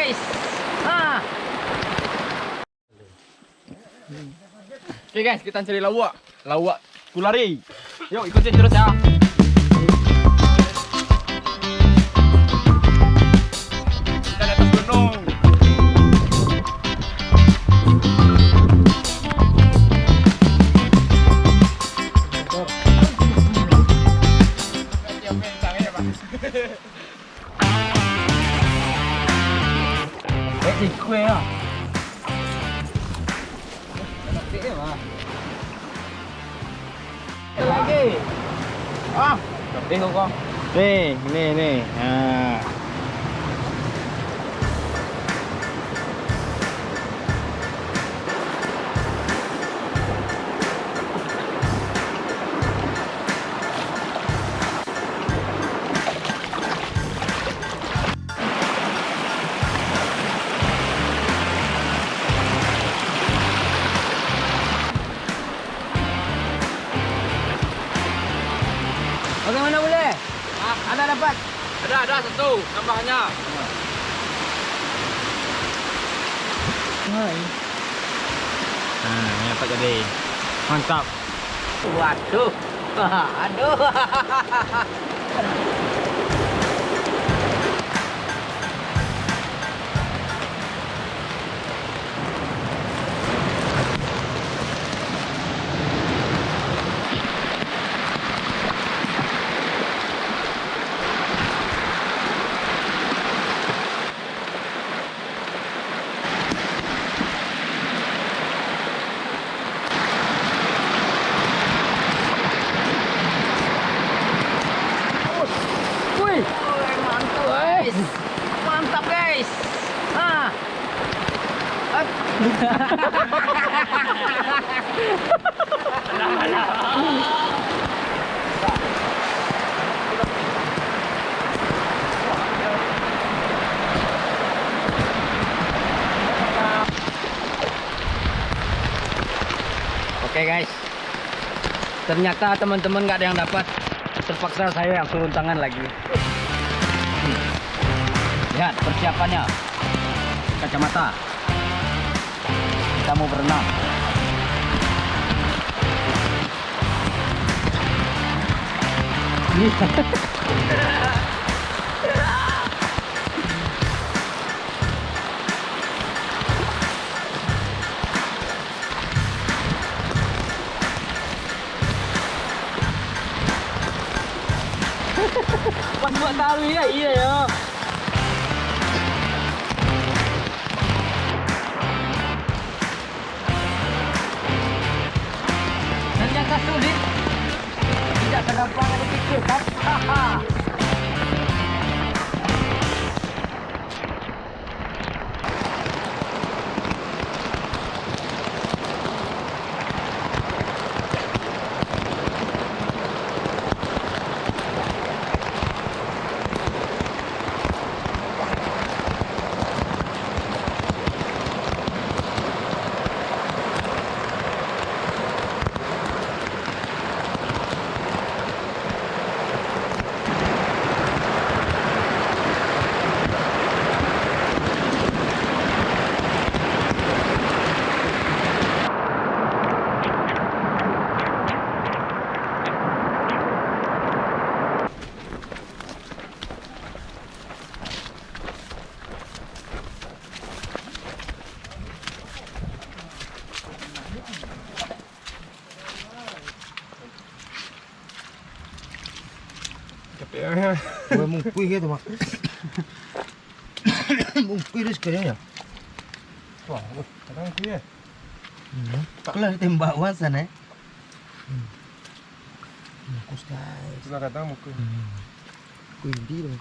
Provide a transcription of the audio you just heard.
guys. Okay guys, kita cari lawak. Lawak kulari. Yuk ikutin terus ya. Kita di atas gunung. Di kue ah. Lagi. Ah, tengok kau. Nih. Bagaimana boleh? Anda dapat? Ada satu tambahnya. Hai. Ini dapat jadi. Mantap. Waduh. Aduh. Wih, mantap guys. Mantap guys. Oke guys. Ternyata teman-teman nggak ada yang dapat. Terpaksa saya yang turun tangan lagi. Lihat persiapannya. Kacamata. Kita mau berenang. Pas buat tahu ya, iya ya. Ternyata sulit. Tidak segampang yang dipikirkan. Haha. Gue mungkui gitu mak. Mungkui itu sekalian ya. Wah, kadang mungkui ya. Kalau tembak wasan ya. Mungkus guys. Sudah kadang mungkin. Kuindi tuh.